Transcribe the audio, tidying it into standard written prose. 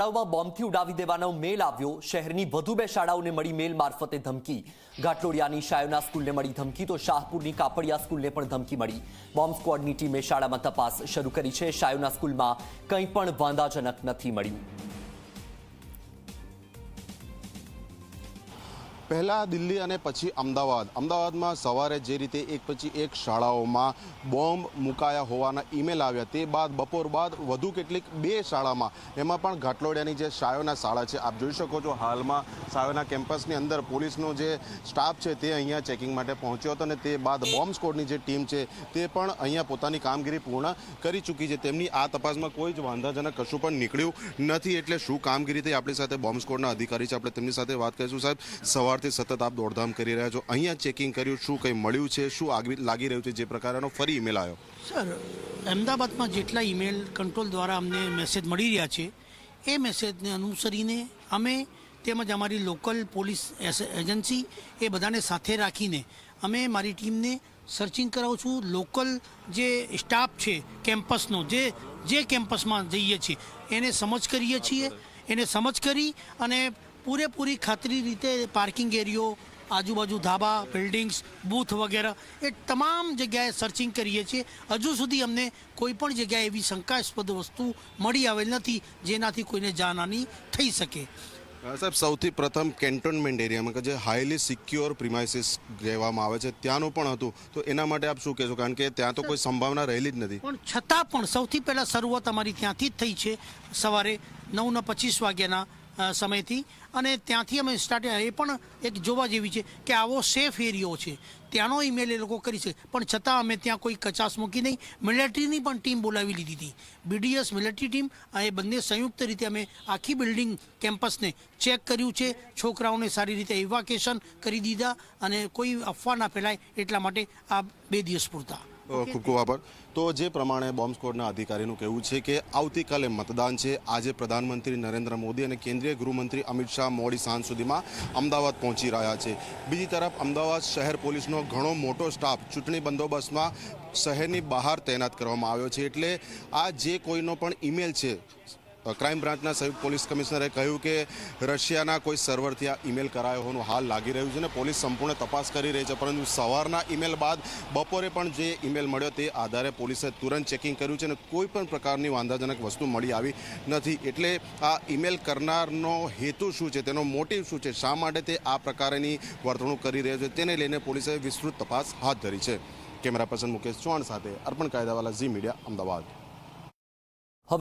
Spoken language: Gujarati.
શાળાઓમાં બોમ્બથી ઉડાવી દેવાનો મેલ આવ્યો। શહેરની વધુ 2 શાળાઓને મળી મેલ મારફતે ધમકી। ઘાટલોડિયાની શાયોના સ્કૂલને મળી ધમકી તો શાહપુરની કાપડિયા સ્કૂલને પણ ધમકી મળી। બોમ્બ સ્ક્વોડની ટીમે શાળામાં તપાસ શરૂ કરી છે। શાયોના સ્કૂલમાં કંઈ પણ વાંધાજનક નથી મળ્યું। પહેલા દિલ્હી અને પછી અમદાવાદમાં સવારે જે રીતે એક પછી એક શાળાઓમાં બોમ્બ મુકાયા હોવાના ઈમેલ આવ્યા, તે બાદ બપોર બાદ વધુ કેટલીક 2 શાળામાં, એમાં પણ ઘાટલોડિયાની જે શાયોના શાળા છે, આપ જોઈ શકો છો હાલમાં શાયોના કેમ્પસની અંદર પોલીસનો જે સ્ટાફ છે તે અહીંયા ચેકિંગ માટે પહોંચ્યો હતો અને તે બાદ બોમ્બ સ્ક્વોડની જે ટીમ છે તે પણ અહીંયા પોતાની કામગીરી પૂર્ણ કરી ચૂકી છે। તેમની આ તપાસમાં કોઈ જ વાંધાજનક કશું પણ નીકળ્યું નથી। એટલે શું કામગીરી થઈ, આપણી સાથે બોમ્બ સ્ક્વોડના અધિકારી છે, આપણે તેમની સાથે વાત કરીશું। સાહેબ, સવારથી સતત આપ દોડધામ કરી રહ્યા છો, અહીંયા ચેકિંગ કર્યું, શું કંઈ મળ્યું છે, શું લાગી રહ્યું છે જે પ્રકારનો ફરી ઈમેલ આવ્યો? સર, અમદાવાદમાં જેટલા ઈમેલ કંટ્રોલ દ્વારા અમને મેસેજ મળી રહ્યા છે એ મેસેજને અનુસરીને અમે તેમજ અમારી લોકલ પોલીસ એજન્સી એ બધાને સાથે રાખીને અમે મારી ટીમને સર્ચિંગ કરાવું છું। લોકલ જે સ્ટાફ છે કેમ્પસનો, જે કેમ્પસમાં જઈએ છીએ એને સમજ કરીએ છીએ। એને સમજ કરી અને પૂરેપૂરી ખાતરી રીતે પાર્કિંગ એરિયો, આજુબાજુ ધાબા, બિલ્ડિંગ્સ, બૂથ વગેરે એ તમામ જગ્યાએ સર્ચિંગ કરીએ છીએ। હજુ સુધી અમને કોઈ પણ જગ્યાએ એવી શંકાસ્પદ વસ્તુ મળી આવેલ નથી જેનાથી કોઈને જાનહાની થઈ શકે। સાહેબ, સૌથી પ્રથમ કેન્ટોનમેન્ટ એરિયામાં કે જે હાઈલી સિક્યોર પ્રિમાઇસીસ કહેવામાં આવે છે ત્યાંનું પણ હતું, તો એના માટે આપ શું કહેશો? કારણ કે ત્યાં તો કોઈ સંભાવના રહેલી જ નથી, પણ છતાં પણ સૌથી પહેલાં શરૂઆત અમારી ત્યાંથી જ થઈ છે, સવારે 9:25 વાગ્યાના સમયથી, અને ત્યાંથી અમે સ્ટાર્ટ। એ પણ એક જોવા જેવી છે કે આવો સેફ એરિયો છે, ત્યાંનો ઈમેલ એ લોકો કરી શકે, પણ છતાં અમે ત્યાં કોઈ કચાશ મૂકી નહીં। મિલિટરીની પણ ટીમ બોલાવી લીધી હતી, BDS મિલિટરી ટીમ, એ બંને સંયુક્ત રીતે અમે આખી બિલ્ડિંગ કેમ્પસને ચેક કર્યું છે। છોકરાઓને સારી રીતે ઇવાક્યુએશન કરી દીધા અને કોઈ અફવા ના ફેલાય એટલા માટે આ 2 દિવસ પૂરતા। ખૂબ ખૂબ આભાર। તો જે પ્રમાણે બોમ્બ સ્ક્વોડના અધિકારીનું કહેવું છે કે આવતીકાલે મતદાન છે, આજે પ્રધાનમંત્રી નરેન્દ્ર મોદી અને કેન્દ્રીય ગૃહમંત્રી અમિત શાહ મોડી સાંજ સુધીમાં અમદાવાદ પહોંચી રહ્યા છે। બીજી તરફ અમદાવાદ શહેર પોલીસનો ઘણો મોટો સ્ટાફ ચૂંટણી બંદોબસ્તમાં શહેરની બહાર તૈનાત કરવામાં આવ્યો છે। એટલે આ જે કોઈનો પણ ઈમેલ છે, ક્રાઇમ બ્રાન્ચના સંયુક્ત પોલીસ કમિશનરે કહ્યું કે રશિયાના કોઈ સર્વરથી આ ઈમેલ કરાયો હોવાનું હાલ લાગી રહ્યું છે અને પોલીસ સંપૂર્ણ તપાસ કરી રહી છે। પરંતુ સવારના ઈમેલ બાદ બપોરે પણ જે ઈમેલ મળ્યો તે આધારે પોલીસે તુરંત ચેકિંગ કર્યું છે અને કોઈ પણ પ્રકારની વાંધાજનક વસ્તુ મળી આવી નથી। એટલે આ ઈમેલ કરનારનો હેતુ શું છે, તેનો મોટિવ શું છે, શા માટે તે આ પ્રકારની વર્તણૂક કરી રહ્યો છે, તેને લઈને પોલીસે વિસ્તૃત તપાસ હાથ ધરી છે। કેમેરા પર્સન મુકેશ ચૌહાણ સાથે અર્પણ કાયદાવાલા, ઝી મીડિયા, અમદાવાદ।